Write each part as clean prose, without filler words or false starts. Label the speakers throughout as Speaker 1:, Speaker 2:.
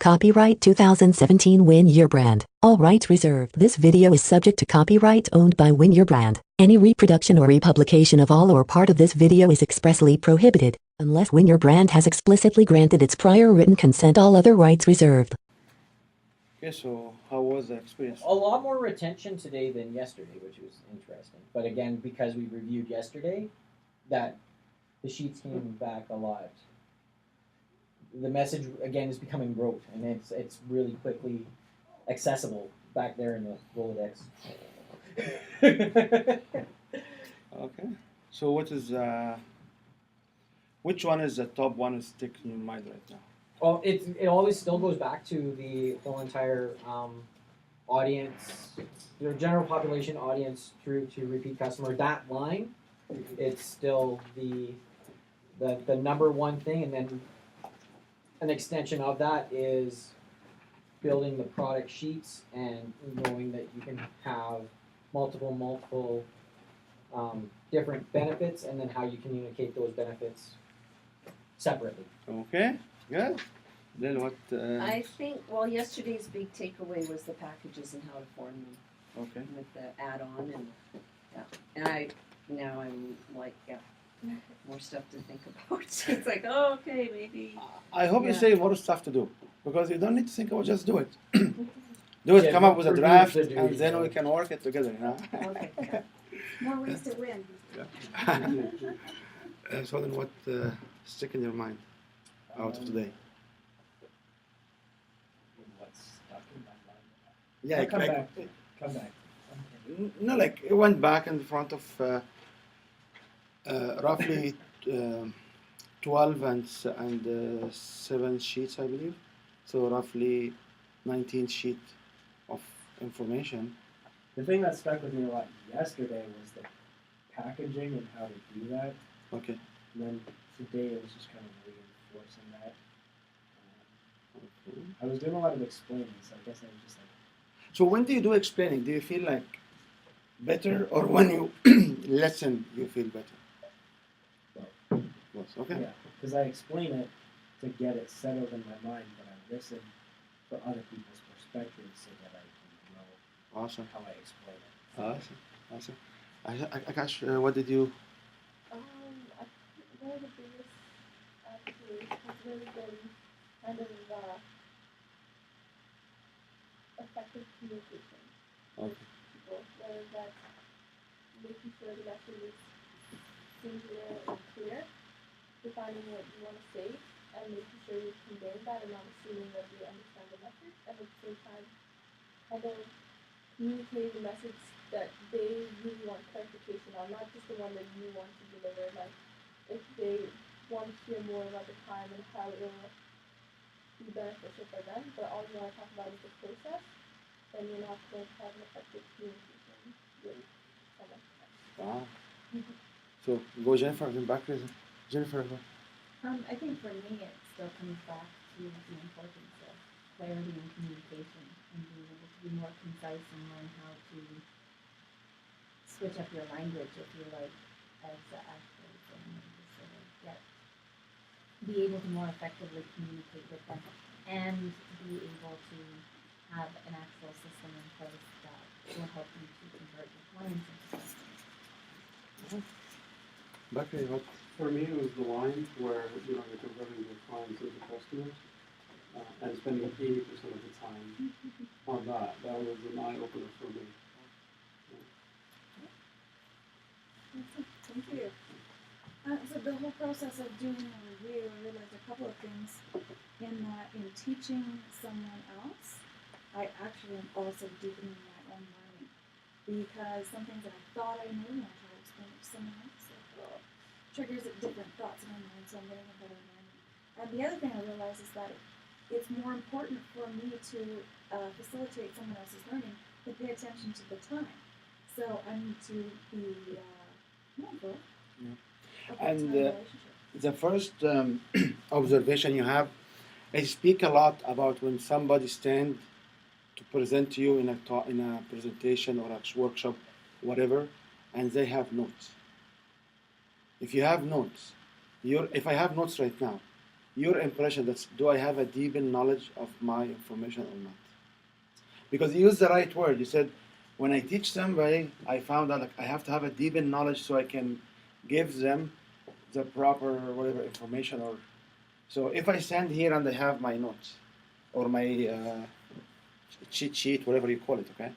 Speaker 1: Copyright 2017 Win Your Brand. All rights reserved. This video is subject to copyright owned by Win Your Brand. Any reproduction or republication of all or part of this video is expressly prohibited, unless Win Your Brand has explicitly granted its prior written consent. All other rights reserved.
Speaker 2: Okay, so how was the experience?
Speaker 3: A lot more retention today than yesterday, which was interesting. But again, because we reviewed yesterday, that the sheets came back a lot. The message again is becoming rote, and it's really quickly accessible back there in the Rolodex.
Speaker 2: Okay, so which one is the top one is sticking in your mind right now?
Speaker 3: Well, it always still goes back to the whole entire audience, the general population audience through to repeat customer. That line, it's still the number one thing, and then an extension of that is building the product sheets and knowing that you can have multiple different benefits, and then how you communicate those benefits separately.
Speaker 2: Okay, good. Then what?
Speaker 4: I think, well, yesterday's big takeaway was the packages and how to form them
Speaker 2: Okay.
Speaker 4: with the add-on and I'm like, more stuff to think about. It's like, oh, okay, maybe.
Speaker 2: I hope you
Speaker 4: Yeah.
Speaker 2: say more stuff to do, because you don't need to think about, just do it. Do it.
Speaker 3: Yeah,
Speaker 2: Come up with a
Speaker 3: produce
Speaker 2: draft,
Speaker 3: the duty,
Speaker 2: and then
Speaker 3: yeah.
Speaker 2: we can work it together. You know.
Speaker 4: Okay.
Speaker 5: More ways to win.
Speaker 2: So then, what stick in your mind out of today?
Speaker 3: What's stuck in my mind?
Speaker 2: Yeah,
Speaker 3: Come back.
Speaker 2: No, like it went back in front of roughly 12 and 7 sheets, I believe. So roughly 19 sheet of information.
Speaker 6: The thing that stuck with me a lot yesterday was the packaging and how to do that.
Speaker 2: Okay.
Speaker 6: And then today it was just kind of reinforcing that. I was doing a lot of explaining, so I guess I was just like,
Speaker 2: So when do you do explaining? Do you feel like better, or when you listen, you feel better? Both. Okay.
Speaker 6: yeah, because I explain it to get it settled in my mind, but I listen for other people's perspectives so that I can know
Speaker 2: Awesome.
Speaker 6: how I explain it.
Speaker 2: Awesome. Akash, what did you?
Speaker 5: One of the biggest actually has really been kind of effective communication with
Speaker 2: Okay.
Speaker 5: people, whether that's making sure the message is singular and clear, defining what you want to say, and making sure you're conveying that and not assuming that you understand the message, and at the same time, kind of communicating the message that they really want clarification on, not just the one that you want to deliver. Like, if they want to hear more about the time and how it will be beneficial for them, but all you want to talk about is the process, then you're not going to have an effective communication with someone.
Speaker 2: Wow. So go Jennifer, then back to Jennifer.
Speaker 7: I think for me it still comes back to the importance of clarity and communication and being able to be more concise and learn how to switch up your language if you like as the actor and sort of be able to more effectively communicate with them and be able to have an actual system in place that will help you to convert your clients into customers.
Speaker 2: Back to what?
Speaker 8: For me, it was the line where you're converting your clients into customers and spending 80% of the time on that. That was an eye opener for me.
Speaker 5: Thank you. So the whole process of doing a review, I realized a couple of things in that in teaching someone else, I actually am also deepening my own learning, because some things that I thought I knew when I try to explain it to someone else, triggers different thoughts in my mind, so I'm getting a better learning. And the other thing I realized is that it's more important for me to facilitate someone else's learning to pay attention to the time. So I need to be mindful.
Speaker 2: Yeah.
Speaker 5: of
Speaker 2: And,
Speaker 5: the time relationship.
Speaker 2: The first observation you have, I speak a lot about when somebody stand to present to you in a presentation or a workshop, whatever, and they have notes. If you have notes, if I have notes right now, your impression. That's, do I have a deep knowledge of my information or not? Because you used the right word. You said, when I teach somebody, I found out like, I have to have a deep knowledge so I can give them the proper whatever information. Or so if I stand here and I have my notes or my cheat sheet, whatever you call it, okay?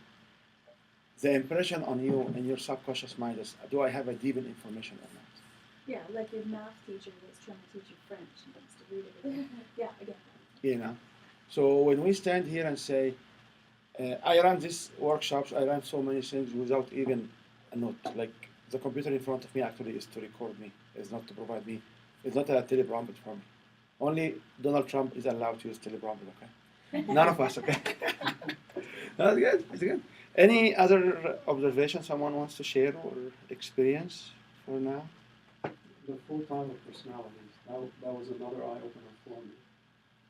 Speaker 2: The impression on you in your subconscious mind is, do I have a deep information or not?
Speaker 7: Yeah, like your math teacher was trying to teach you French and wants to read it again. Yeah, I get that.
Speaker 2: You know, so when we stand here and say, I run these workshops, I run so many things without even a note. Like the computer in front of me actually is to record me, is not to provide me. It's not a teleprompter for me. Only Donald Trump is allowed to use teleprompter, okay? None of us, okay? That's good, it's good. Any other observation someone wants to share or experience for now?
Speaker 8: The full time of personalities, that was another eye opener for me,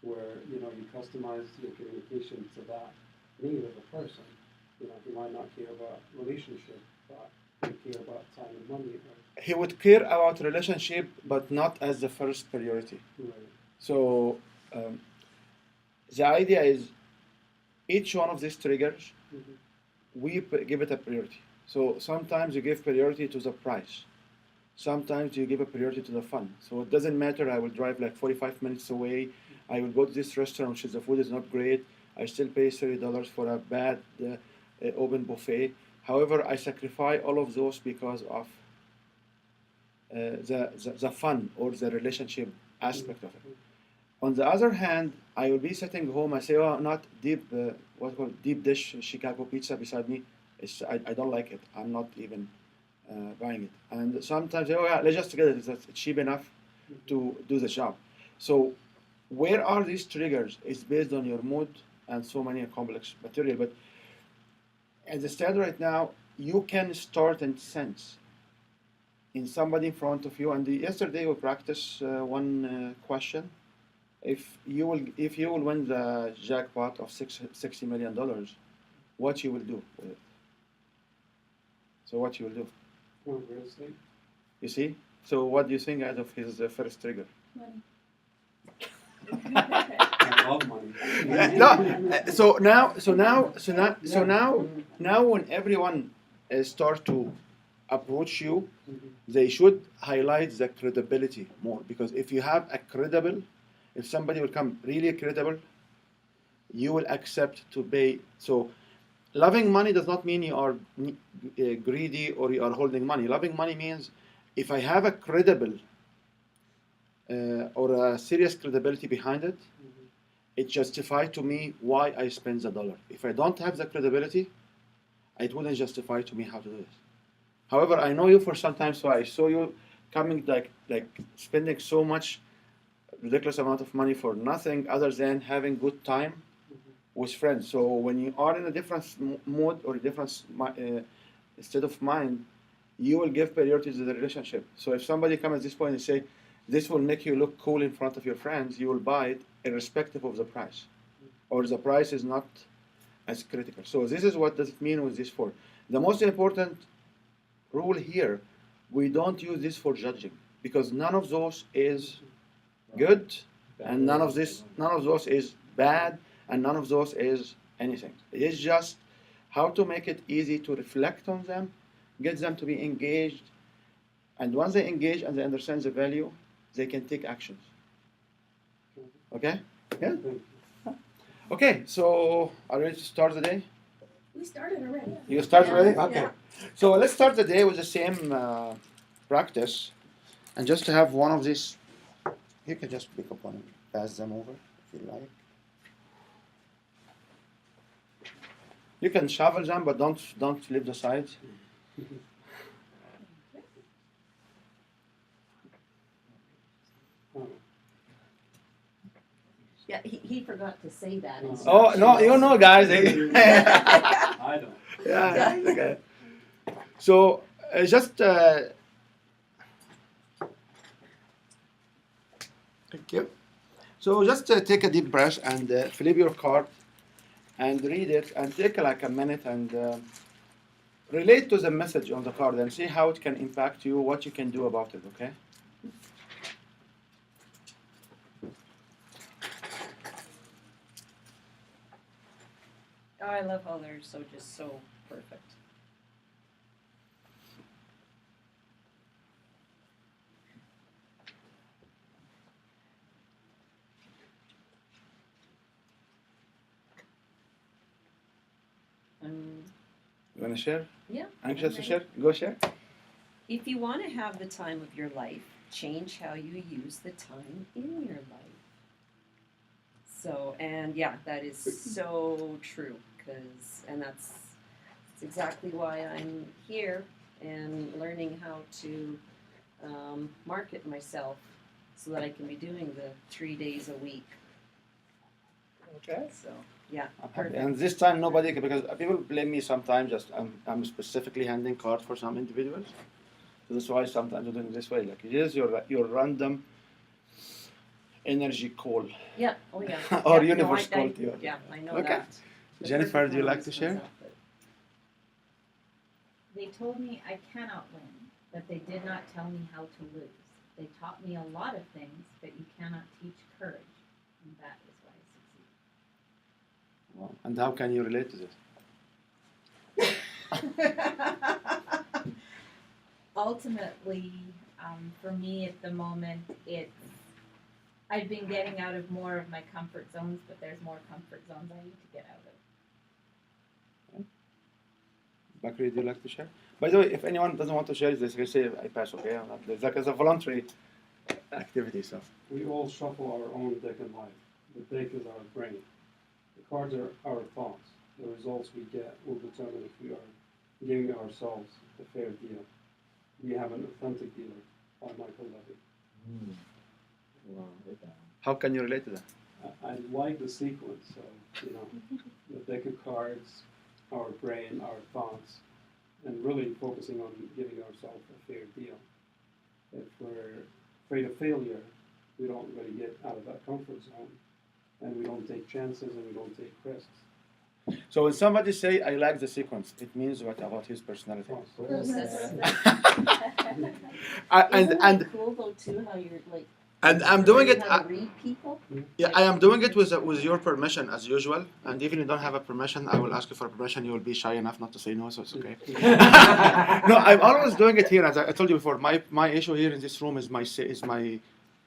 Speaker 8: where you customize your communication to that need of a person. He might not care about relationship, but he care about time and money.
Speaker 2: He would care about relationship, but not as the first priority.
Speaker 8: Right.
Speaker 2: So the idea is each one of these triggers, we give it a priority. So sometimes you give priority to the price. Sometimes you give a priority to the fun. So it doesn't matter, I will drive like 45 minutes away. I will go to this restaurant, which is the food is not great. I still pay $30 for a bad open buffet. However, I sacrifice all of those because of the fun or the relationship aspect of it. On the other hand, I will be sitting home. I say, "Oh, not deep, what's called deep dish Chicago pizza beside me. I don't like it. I'm not even buying it." And sometimes, "Oh yeah, let's just get it. It's cheap enough to do the job." So, where are these triggers? It's based on your mood and so many complex material. But as it stands right now, you can start and sense in somebody in front of you. And yesterday we practiced one question. If you will win the jackpot of $60 million, what you will do with it? So what you will do?
Speaker 8: Real estate.
Speaker 2: You see? So what do you think out of his first trigger?
Speaker 7: Money.
Speaker 8: I love money.
Speaker 2: Now, when everyone start to approach you, they should highlight the credibility more, because if you have a credible, if somebody will come really credible, you will accept to pay. So, loving money does not mean you are greedy or you are holding money. Loving money means if I have a credible or a serious credibility behind it, it justifies to me why I spend the dollar. If I don't have the credibility, it wouldn't justify to me how to do this. However, I know you for some time, so I saw you coming like spending so much ridiculous amount of money for nothing other than having good time with friends. So when you are in a different mood or a different state of mind, you will give priority to the relationship. So if somebody comes at this point and say, this will make you look cool in front of your friends, you will buy it irrespective of the price. Or the price is not as critical. So this is what does it mean with this for. The most important rule here, we don't use this for judging, because none of those is good, and none of those is bad, and none of those is anything. It is just how to make it easy to reflect on them, get them to be engaged, and once they engage and they understand the value, they can take actions. Okay? Yeah? Okay, so are you ready to start the day?
Speaker 7: We started already.
Speaker 2: You start already?
Speaker 7: Yeah.
Speaker 2: Okay. So let's start the day with the same practice, and just to have one of these, you can just pick up one and pass them over if you like. You can shuffle them, but don't leave the sides.
Speaker 4: Yeah, he forgot to say that. in
Speaker 2: Oh no, you know, guys.
Speaker 8: I don't.
Speaker 2: Yeah, it's okay. So just thank you. So just take a deep breath and flip your card and read it and take like a minute and relate to the message on the card and see how it can impact you, what you can do about it. Okay.
Speaker 4: Oh, I love how they're so perfect.
Speaker 2: You wanna share?
Speaker 4: Yeah.
Speaker 2: Anxious
Speaker 4: I'm
Speaker 2: to
Speaker 4: ready.
Speaker 2: share? Go share.
Speaker 4: If you want to have the time of your life, change how you use the time in your life. So, and yeah, that is so true. That's exactly why I'm here and learning how to market myself so that I can be doing the 3 days a week.
Speaker 2: Okay.
Speaker 4: So, yeah,
Speaker 2: I'm happy.
Speaker 4: perfect.
Speaker 2: And this time nobody, because people blame me sometimes. Just I'm specifically handing cards for some individuals. So that's why sometimes I'm doing this way. Like it is your random energy call.
Speaker 4: Yeah, oh yeah.
Speaker 2: Or
Speaker 4: Yeah,
Speaker 2: universe call to you.
Speaker 4: Yeah, I know
Speaker 2: Okay.
Speaker 4: that. The
Speaker 2: Jennifer,
Speaker 4: perfect
Speaker 2: do you
Speaker 4: one
Speaker 2: like to
Speaker 4: always
Speaker 2: share?
Speaker 4: comes up, but-
Speaker 7: They told me I cannot win, but they did not tell me how to lose. They taught me a lot of things, but you cannot teach courage, and that is why I succeed.
Speaker 2: Wow. And how can you relate to this?
Speaker 7: Ultimately, for me at the moment, I've been getting out of more of my comfort zones, but there's more comfort zones I need to get out of.
Speaker 2: Bakri, do you like to share? By the way, if anyone doesn't want to share, they can say I pass. Okay, I'm not. It's like it's a voluntary activity. So
Speaker 8: We all shuffle our own deck in life. The deck is our brain. The cards are our thoughts. The results we get will determine if we are giving ourselves a fair deal. We have an authentic dealer by Michael Levy.
Speaker 2: how can you relate to that?
Speaker 8: I like the sequence of, the deck of cards, our brain, our thoughts, and really focusing on giving ourselves a fair deal. If we're afraid of failure, we don't really get out of that comfort zone, and we don't take chances and we don't take risks.
Speaker 2: So when somebody say I like the sequence, it means what about his personality? and
Speaker 4: Isn't
Speaker 2: and
Speaker 4: it cool though too how you're like
Speaker 2: and I'm doing it.
Speaker 4: how to read people?
Speaker 2: Yeah, I am doing it with your permission as usual. And even if you don't have a permission, I will ask you for permission. You will be shy enough not to say no, so it's okay. No, I'm always doing it here. As I told you before, my issue here in this room is my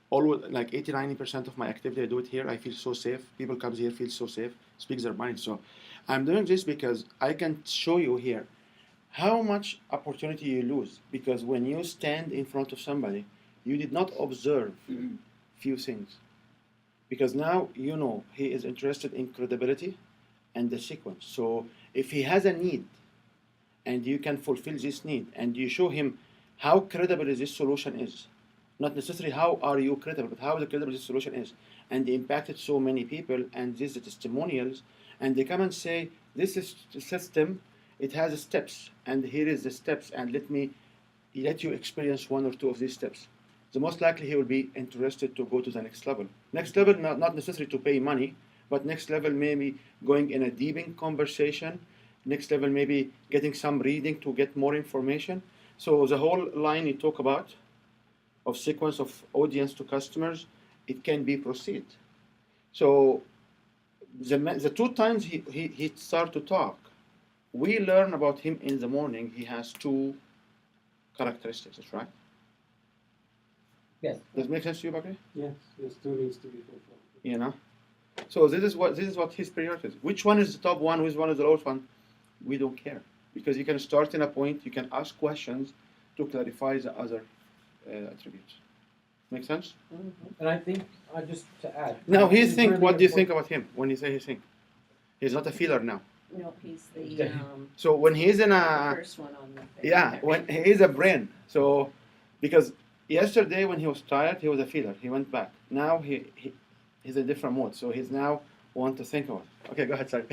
Speaker 2: always like 80-90% of my activity. I do it here. I feel so safe. People comes here feel so safe, speaks their mind. So I'm doing this because I can show you here how much opportunity you lose because when you stand in front of somebody, you did not observe few things. Because now you know he is interested in credibility and the sequence. So if he has a need and you can fulfill this need and you show him how credible this solution is, not necessarily how are you credible, but how the credible this solution is, and they impacted so many people and these are testimonials, and they come and say this is the system, it has steps, and here is the steps, and let you experience one or two of these steps. The most likely he will be interested to go to the next level. Next level, not necessarily to pay money, but next level maybe going in a deepening conversation. Next level maybe getting some reading to get more information. So the whole line you talk about of sequence of audience to customers, it can be proceed. So the two times he start to talk, we learn about him in the morning. He has two characteristics, right?
Speaker 3: Yes.
Speaker 2: Does it make sense to you, Bakri?
Speaker 8: Yes, two needs to be fulfilled.
Speaker 2: You know, so this is what his priorities. Which one is the top one? Which one is the lowest one? We don't care because you can start in a point. You can ask questions to clarify the other attributes. Make sense?
Speaker 3: And I think just to add.
Speaker 2: Now he
Speaker 3: it's
Speaker 2: think.
Speaker 3: really
Speaker 2: What do you think
Speaker 3: important-
Speaker 2: about him when you say he think? He's not a feeler now.
Speaker 4: No, he's the
Speaker 2: So when he's in
Speaker 4: the
Speaker 2: a
Speaker 4: first one on the thing.
Speaker 2: yeah, when he is a brain. So because yesterday when he was tired, he was a feeler. He went back. Now he's in a different mode. So he's now want to think about it. Okay, go ahead, sorry.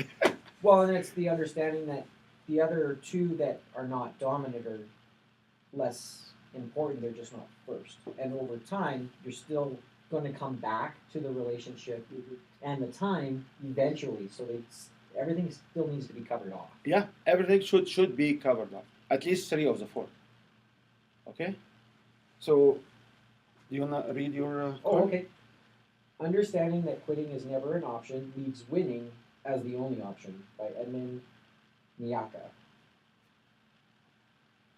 Speaker 3: Well, and it's the understanding that the other two that are not dominant are less important. They're just not first. And over time, you're still going to come back to the relationship and the time eventually. So everything still needs to be covered off.
Speaker 2: Yeah, everything should be covered up. At least 3 of the 4. Okay? So, do you want to read your
Speaker 3: Oh,
Speaker 2: card?
Speaker 3: okay. Understanding that quitting is never an option leaves winning as the only option by Edmund Miyaka.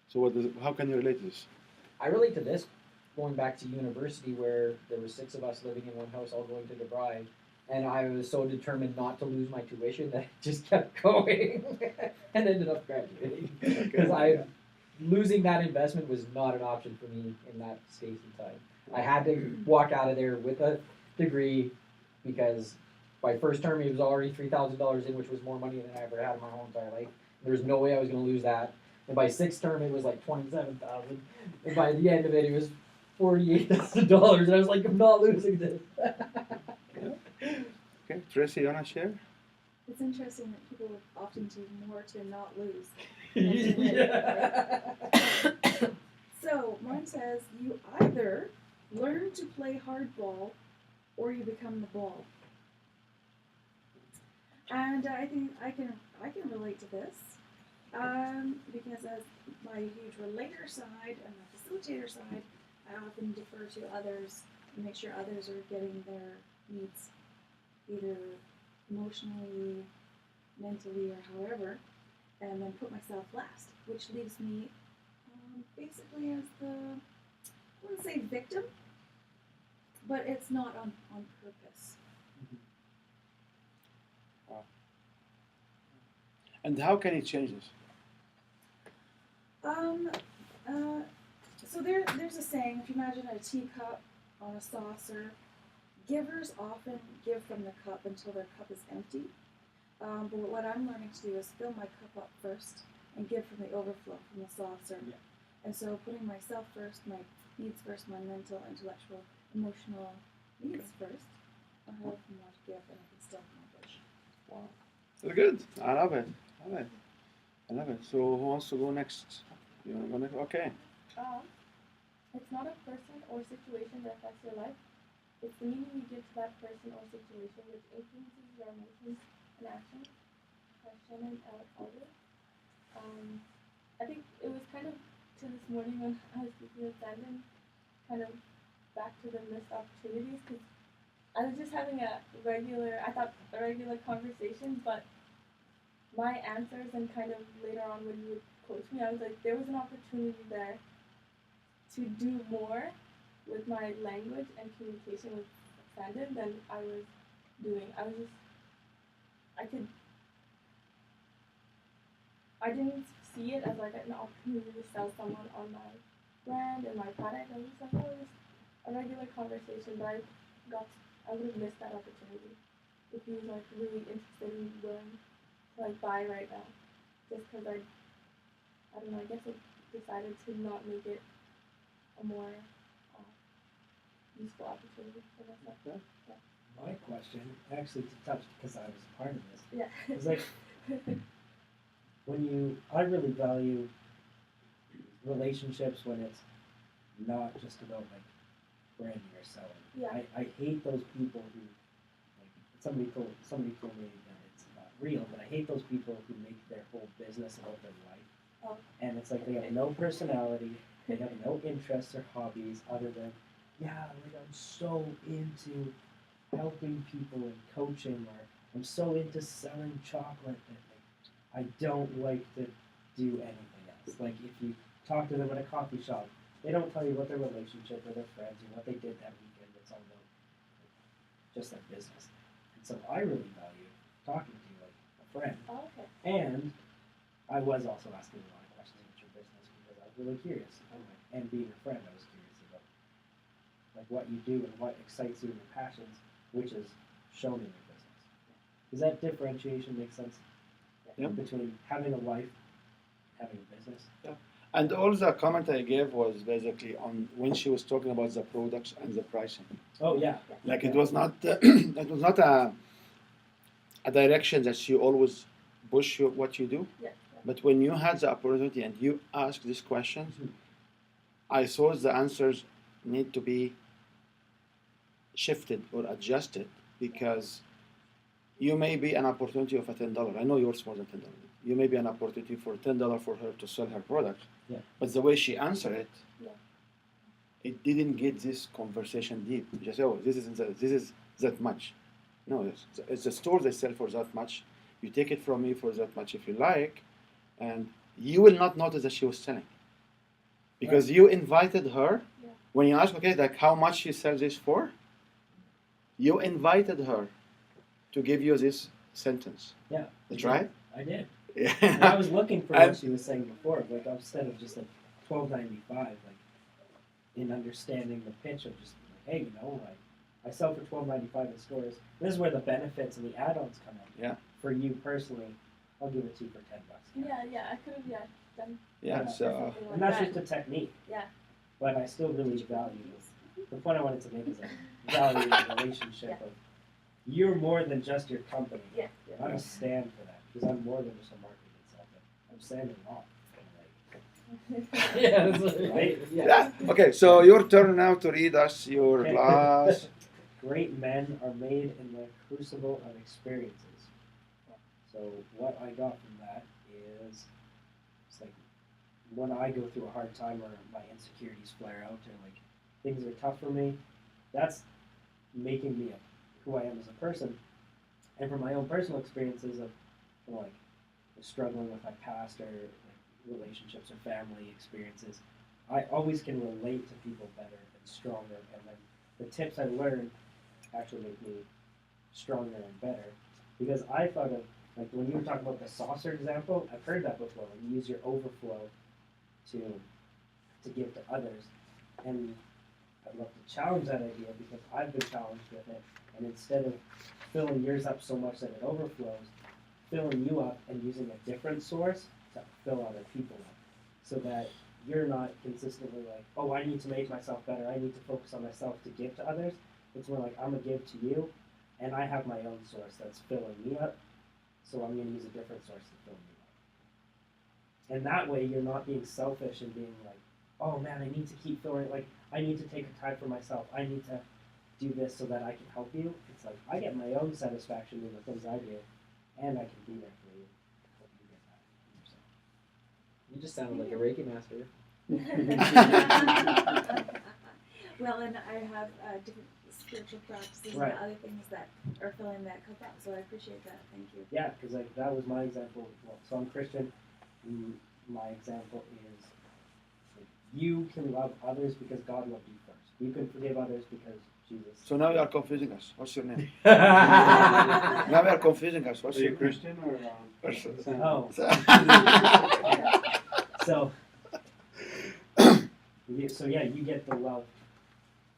Speaker 2: So how can you relate to this?
Speaker 3: I relate to this going back to university where there were 6 of us living in one house all going to DeVry, and I was so determined not to lose my tuition that I just kept going and ended up graduating because losing that investment was not an option for me in that space and time. I had to walk out of there with a degree because by first term it was already $3,000 in, which was more money than I ever had in my whole entire life. There was no way I was going to lose that. And by sixth term, it was like $27,000. And by the end of it, it was $48,000. And I was like, I'm not losing this.
Speaker 2: Okay, Tracy, you wanna share?
Speaker 5: It's interesting that people would often do more to not lose.
Speaker 3: Yeah.
Speaker 5: So mine says you either learn to play hardball or you become the ball. And I think I can relate to this because as my huge relator side and my facilitator side, I often defer to others and make sure others are getting their needs either emotionally, mentally, or however, and then put myself last, which leaves me basically as the, I wouldn't say victim, but it's not on purpose.
Speaker 2: And how can you change this?
Speaker 5: So there's a saying, if you imagine a teacup on a saucer, givers often give from the cup until their cup is empty. But what I'm learning to do is fill my cup up first and give from the overflow from the saucer.
Speaker 3: Yeah.
Speaker 5: And so putting myself first, my needs first, my mental, intellectual, emotional needs first, I have more to give and I can still accomplish.
Speaker 2: Wow. Very good. I love it. I love it. So who wants to go next? You want to go next? Okay.
Speaker 7: It's not a person or situation that affects your life. It's the meaning you give to that person or situation which influences your emotions and actions. Shannon Elder. I think it was kind of to this morning when I was speaking with Brandon, kind of back to the missed opportunities, because I was just having a regular conversation, but my answers and kind of later on when you would coach me, I was like, there was an opportunity there to do more with my language and communication with Brandon than I was doing. I didn't see it as like an opportunity to sell someone on my brand and my product. I was just like, oh, it was a regular conversation, but I would have missed that opportunity if he was like really interested in willing to like buy right now. Just because I don't know, I guess I decided to not make it a more useful opportunity for myself.
Speaker 2: Yeah.
Speaker 6: My question, actually to touch, because I was a part of this,
Speaker 7: Yeah.
Speaker 6: is like, I really value relationships when it's not just about like branding or selling.
Speaker 7: Yeah.
Speaker 6: I hate those people who, like, somebody told me that it's not real, but I hate those people who make their whole business about their life.
Speaker 7: Oh.
Speaker 6: And it's like they have no personality, they have no interests or hobbies other than, yeah, like I'm so into helping people and coaching, or I'm so into selling chocolate that I don't like to do anything else. Like if you talk to them at a coffee shop, they don't tell you what their relationship or their friends or what they did that weekend. It's all about just their business. And so I really value talking to you like a friend.
Speaker 7: Oh, okay.
Speaker 6: And I was also asking a lot of questions about your business because I was really curious. And being a friend, I was curious about like what you do and what excites you and your passions, which is shown in your business. Does that differentiation make sense?
Speaker 2: Yeah.
Speaker 6: Between having a life, having a business.
Speaker 2: Yeah. And all the comment I gave was basically on when she was talking about the products and the pricing.
Speaker 6: Oh yeah.
Speaker 2: Like it was not it was not a direction that she always push you what you do.
Speaker 7: Yeah.
Speaker 2: But when you had the opportunity and you asked these questions, I saw the answers need to be shifted or adjusted because you may be an opportunity of a $10. I know yours more than $10. You may be an opportunity for $10 for her to sell her product.
Speaker 6: Yeah.
Speaker 2: But the way she answered it,
Speaker 7: Yeah.
Speaker 2: it didn't get this conversation deep. Just this is that much. No, it's a store they sell for that much. You take it from me for that much if you like, and you will not notice that she was selling because you invited her.
Speaker 5: Yeah.
Speaker 2: When you ask, okay, like how much she sells this for, you invited her to give you this sentence.
Speaker 6: Yeah.
Speaker 2: That's right.
Speaker 6: I did. And I
Speaker 2: Yeah.
Speaker 6: was looking for
Speaker 2: And-
Speaker 6: what she was saying before, like instead of just like $12.95, like in understanding the pitch of just like, hey, you know, like I sell for $12.95 in stores. This is where the benefits and the add-ons come in.
Speaker 2: Yeah.
Speaker 6: For you personally, I'll give it to you for $10.
Speaker 5: Yeah, I could have done
Speaker 2: Yeah. So
Speaker 5: something like
Speaker 6: And that's
Speaker 5: that.
Speaker 6: just a technique.
Speaker 5: Yeah.
Speaker 6: But I still really value the point I wanted to make is I value the relationship of you're more than just your company.
Speaker 5: Yeah.
Speaker 6: I don't stand for that because I'm more than just a marketing consultant. I'm standing off.
Speaker 3: Yeah, that's what-
Speaker 6: Right?
Speaker 2: yeah. Okay. So your turn now to read us your
Speaker 6: Okay.
Speaker 2: last.
Speaker 6: Great men are made in the crucible of experiences. So what I got from that is it's like when I go through a hard time or my insecurities flare out or like things are tough for me, that's making me who I am as a person. And from my own personal experiences of like struggling with my past or like relationships or family experiences, I always can relate to people better and stronger. And then the tips I learned actually make me stronger and better. Because I thought of like when you were talking about the saucer example, I've heard that before. You use your overflow to give to others, and I'd love to challenge that idea because I've been challenged with it. And instead of filling yours up so much that it overflows, filling you up and using a different source to fill other people up, so that you're not consistently like, oh, I need to make myself better. I need to focus on myself to give to others. It's more like I'm gonna give to you, and I have my own source that's filling me up. So I'm gonna use a different source to fill me up. And that way, you're not being selfish and being like, oh man, I need to keep filling. Like I need to take time for myself. I need to do this so that I can help you. It's like I get my own satisfaction in the things I do, and I can be there for you. Hope you get that in yourself.
Speaker 3: You just sounded like a Reiki master.
Speaker 7: Well, and I have different spiritual practices
Speaker 6: Right.
Speaker 7: and other things that are filling that cup up, so I appreciate that. Thank you.
Speaker 6: Yeah, because like that was my example. Well, so I'm Christian. My example is like, you can love others because God loved you first. You can forgive others because Jesus.
Speaker 2: So now you are confusing us. What's your name?
Speaker 3: Yeah.
Speaker 2: Now you are confusing us. What's
Speaker 8: Are you
Speaker 2: your
Speaker 8: Christian or Sam?
Speaker 6: Oh,
Speaker 2: So-
Speaker 6: so so yeah, you get the love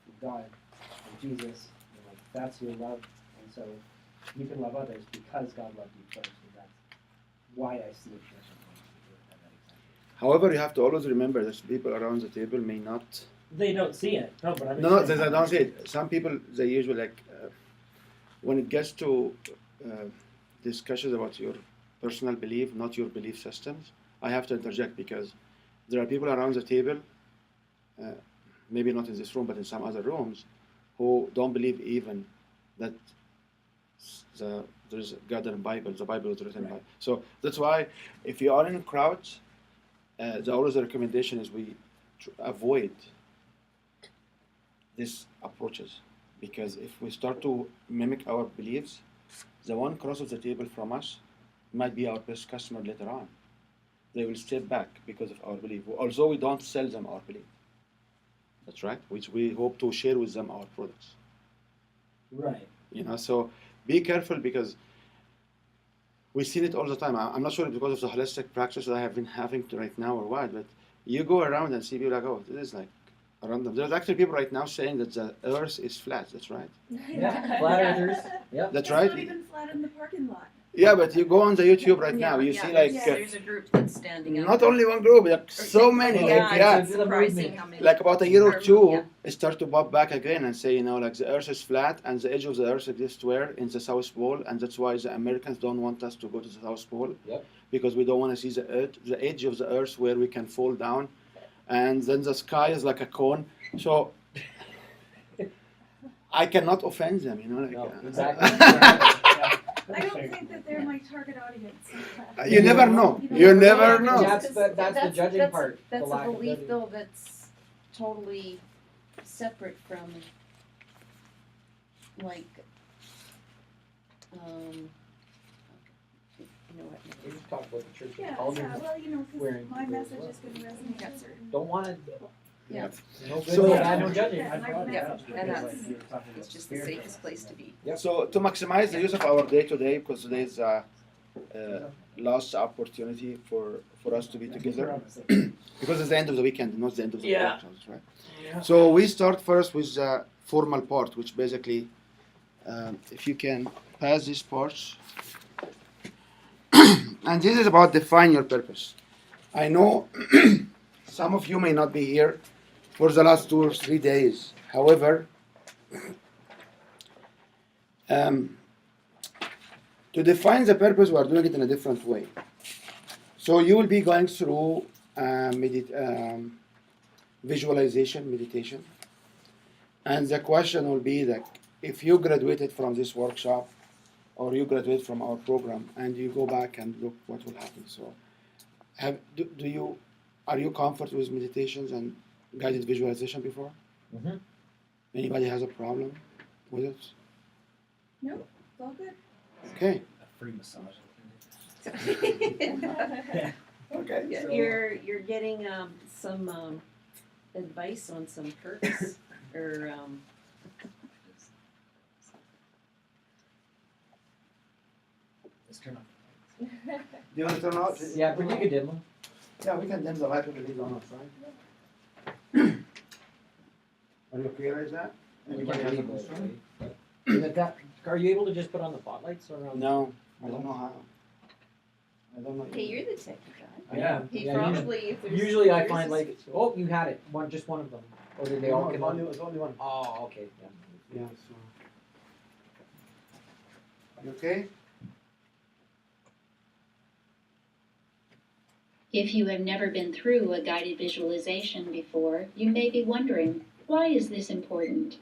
Speaker 6: of God and Jesus. And like that's your love, and so you can love others because God loved you first, and that's why I see it differently. That example.
Speaker 2: However, you have to always remember that people around the table may not.
Speaker 6: They don't see it. No, but I'm
Speaker 2: No, they don't see it. Some people they usually like when it gets to discussions about your personal belief, not your belief systems. I have to interject because there are people around the table, maybe not in this room, but in some other rooms, who don't believe even that there's a God and Bible. The Bible is written by. So that's why if you are in crowds, always the recommendation is we avoid these approaches, because if we start to mimic our beliefs, the one crosses the table from us might be our best customer later on. They will step back because of our belief, although we don't sell them our belief. That's right, which we hope to share with them our products.
Speaker 6: Right.
Speaker 2: You know, so be careful because we see it all the time. I'm not sure because of the holistic practice that I have been having right now or what, but you go around and see people like, oh, this is like random. There's actually people right now saying that the earth is flat. That's right.
Speaker 3: Yeah, flat earthers. Yep.
Speaker 2: That's
Speaker 7: It's
Speaker 2: right.
Speaker 7: not even flat in the parking lot.
Speaker 2: Yeah, but you go on the YouTube right now, you
Speaker 4: yeah,
Speaker 2: see like
Speaker 4: there's a group that's standing up.
Speaker 2: not only one group, like so many.
Speaker 4: Yeah,
Speaker 2: Like, yeah,
Speaker 4: it's surprising how many.
Speaker 2: like about a year or two,
Speaker 4: Yeah.
Speaker 2: it start to pop back again and say, you know, like the earth is flat and the edge of the earth exists where? In the South Pole, and that's why the Americans don't want us to go to the South Pole.
Speaker 3: Yep.
Speaker 2: Because we don't want to see the edge of the earth where we can fall down. And then the sky is like a cone. So I cannot offend them, you know. Like,
Speaker 3: No, exactly.
Speaker 7: I don't think that they're my target audience.
Speaker 2: You never know. You never know.
Speaker 3: That's the judging part, the
Speaker 4: That's
Speaker 3: lack
Speaker 4: a
Speaker 3: of
Speaker 4: belief
Speaker 3: judging.
Speaker 4: though that's totally separate from like You know what?
Speaker 3: We just talked about the church.
Speaker 9: Yeah,
Speaker 3: All
Speaker 9: yeah,
Speaker 3: the-
Speaker 9: well, you know,
Speaker 3: wearing
Speaker 9: because my
Speaker 3: blue as
Speaker 9: message
Speaker 3: well.
Speaker 9: is gonna resonate with certain.
Speaker 3: Don't want to.
Speaker 4: Yeah.
Speaker 3: No good,
Speaker 2: So-
Speaker 3: no bad, no judging.
Speaker 9: Yeah.
Speaker 6: I brought it
Speaker 4: Yeah,
Speaker 6: up
Speaker 4: and
Speaker 6: because
Speaker 4: that's-
Speaker 6: like you were talking about
Speaker 4: It's just the
Speaker 6: spirit
Speaker 4: safest place to be.
Speaker 3: Yep.
Speaker 2: So to maximize the use of our day today, because today is last opportunity for us to be together, because it's the end of the weekend, not the end of the
Speaker 3: Yeah.
Speaker 2: workshops, right? So we start first with the formal part, which basically, if you can pass this part, and this is about define your purpose. I know some of you may not be here for the last 2 or 3 days. However, to define the purpose, we are doing it in a different way. So you will be going through visualization, meditation. And the question will be that if you graduated from this workshop or you graduate from our program and you go back and look what will happen. So are you comfortable with meditations and guided visualization before?
Speaker 3: Mhm.
Speaker 2: Anybody has a problem with it?
Speaker 9: No, it's all good.
Speaker 2: Okay.
Speaker 6: A free massage.
Speaker 2: Okay.
Speaker 4: Yeah,
Speaker 2: so-
Speaker 4: you're getting some advice on some perks or
Speaker 6: Let's turn off.
Speaker 2: Do you want to turn out?
Speaker 3: Yeah, but you could dim them.
Speaker 2: Yeah, we can dim the light with these on outside. Are you okay with that?
Speaker 3: We
Speaker 2: Anybody
Speaker 3: can
Speaker 2: has a
Speaker 3: leave those,
Speaker 2: concern?
Speaker 3: right? Are you able to just put on the spotlights around?
Speaker 2: No, I don't know how. I don't know.
Speaker 4: hey, you're the techie guy.
Speaker 3: Yeah.
Speaker 4: He
Speaker 3: Yeah,
Speaker 4: probably if there's
Speaker 3: Usually I
Speaker 4: there's
Speaker 3: find
Speaker 4: a-
Speaker 3: like, oh, you had it. Just one of them. Or did they all come on?
Speaker 2: It's only one.
Speaker 3: Oh, okay. Yeah.
Speaker 2: Yeah, so. You okay?
Speaker 10: If you have never been through a guided visualization before, you may be wondering, why is this important?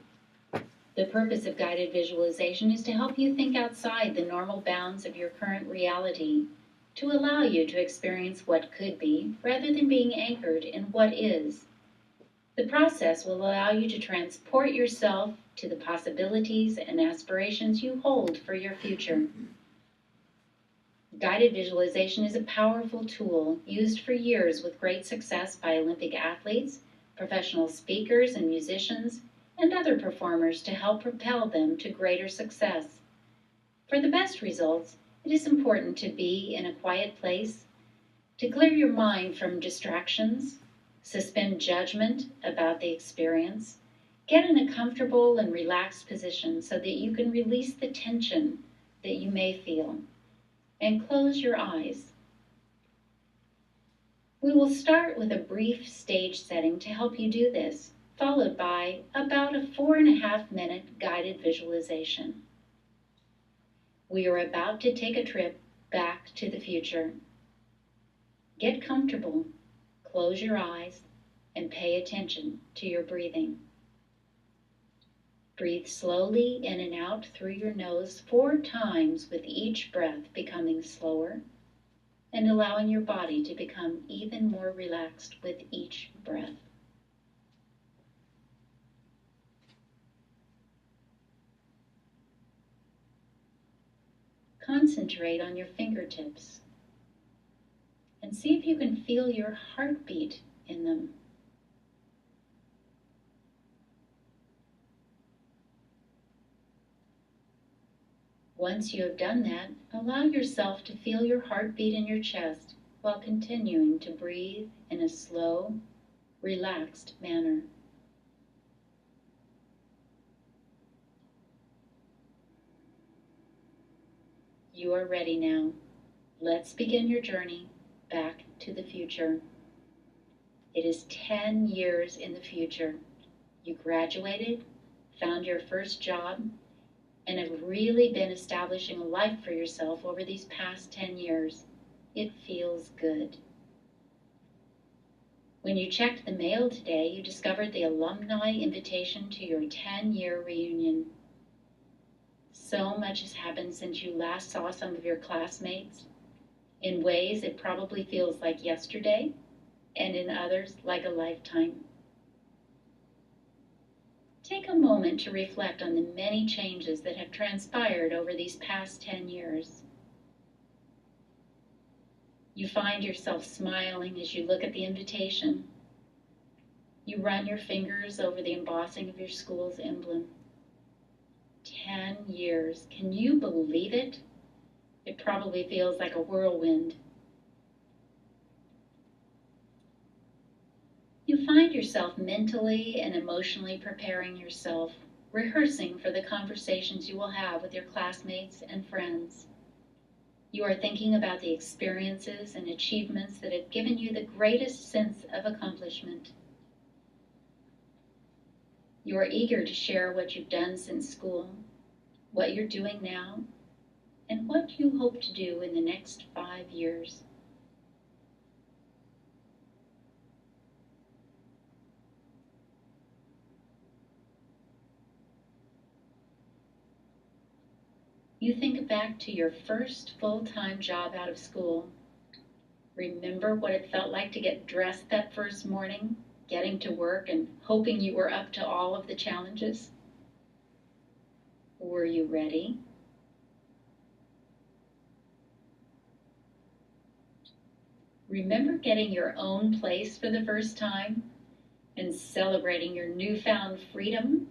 Speaker 10: The purpose of guided visualization is to help you think outside the normal bounds of your current reality, to allow you to experience what could be rather than being anchored in what is. The process will allow you to transport yourself to the possibilities and aspirations you hold for your future. Guided visualization is a powerful tool used for years with great success by Olympic athletes, professional speakers and musicians, and other performers to help propel them to greater success. For the best results, it is important to be in a quiet place, to clear your mind from distractions, suspend judgment about the experience, get in a comfortable and relaxed position so that you can release the tension that you may feel, and close your eyes. We will start with a brief stage setting to help you do this, followed by about a 4.5-minute guided visualization. We are about to take a trip back to the future. Get comfortable, close your eyes, and pay attention to your breathing. Breathe slowly in and out through your nose 4 times, with each breath becoming slower and allowing your body to become even more relaxed with each breath. Concentrate on your fingertips and see if you can feel your heartbeat in them. Once you have done that, allow yourself to feel your heartbeat in your chest while continuing to breathe in a slow, relaxed manner. You are ready now. Let's begin your journey back to the future. It is 10 years in the future. You graduated, found your first job, and have really been establishing a life for yourself over these past 10 years. It feels good. When you checked the mail today, you discovered the alumni invitation to your 10-year reunion. So much has happened since you last saw some of your classmates. In ways, it probably feels like yesterday, and in others, like a lifetime. Take a moment to reflect on the many changes that have transpired over these past 10 years. You find yourself smiling as you look at the invitation. You run your fingers over the embossing of your school's emblem. 10 years. Can you believe it? It probably feels like a whirlwind. You find yourself mentally and emotionally preparing yourself, rehearsing for the conversations you will have with your classmates and friends. You are thinking about the experiences and achievements that have given you the greatest sense of accomplishment. You are eager to share what you've done since school, what you're doing now, and what you hope to do in the next 5 years. You think back to your first full-time job out of school. Remember what it felt like to get dressed that first morning, getting to work and hoping you were up to all of the challenges? Were you ready? Remember getting your own place for the first time and celebrating your newfound freedom?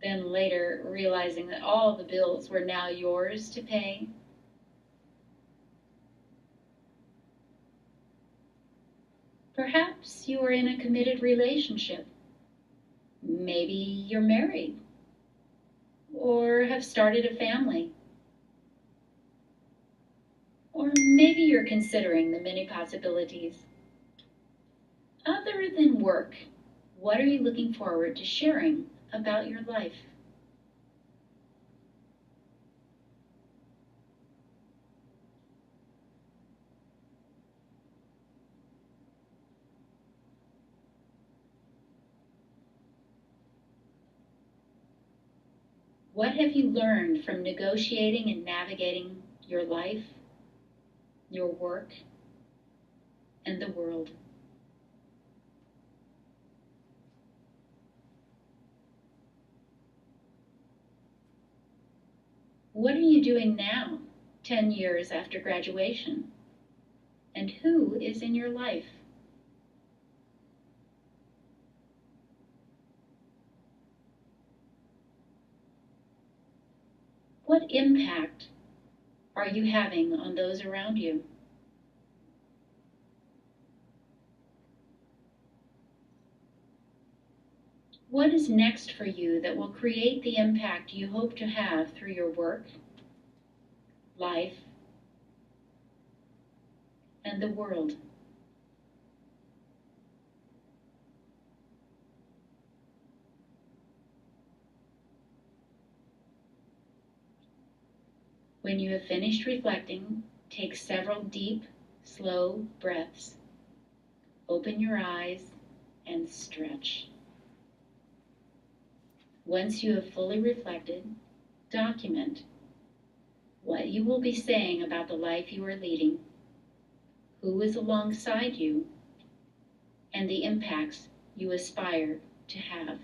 Speaker 10: Then later realizing that all the bills were now yours to pay? Perhaps you are in a committed relationship. Maybe you're married or have started a family. Or maybe you're considering the many possibilities. Other than work, what are you looking forward to sharing about your life? What have you learned from negotiating and navigating your life, your work, and the world? What are you doing now, 10 years after graduation? And who is in your life? What impact are you having on those around you? What is next for you that will create the impact you hope to have through your work, life, and the world? When you have finished reflecting, take several deep, slow breaths. Open your eyes and stretch. Once you have fully reflected, document what you will be saying about the life you are leading, who is alongside you, and the impacts you aspire to have.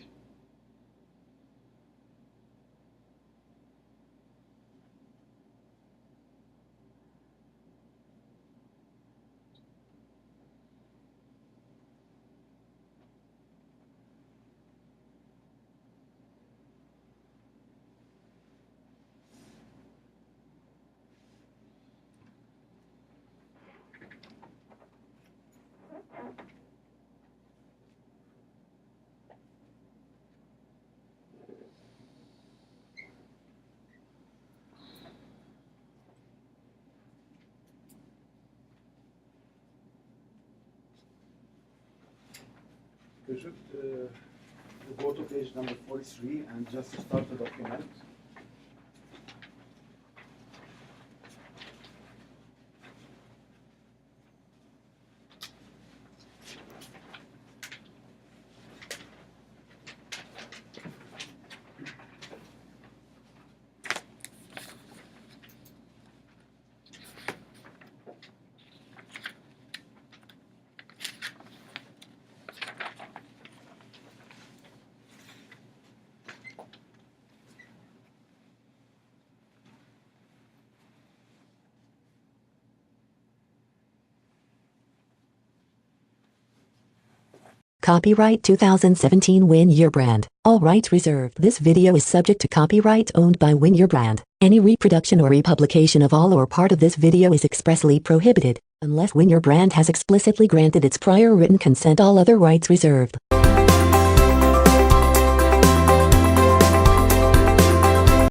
Speaker 2: You should go to page number 43 and just start the document.
Speaker 1: Copyright 2017 Win Your Brand. All rights reserved. This video is subject to copyright owned by Win Your Brand. Any reproduction or republication of all or part of this video is expressly prohibited, unless Win Your Brand has explicitly granted its prior written consent. All other rights reserved.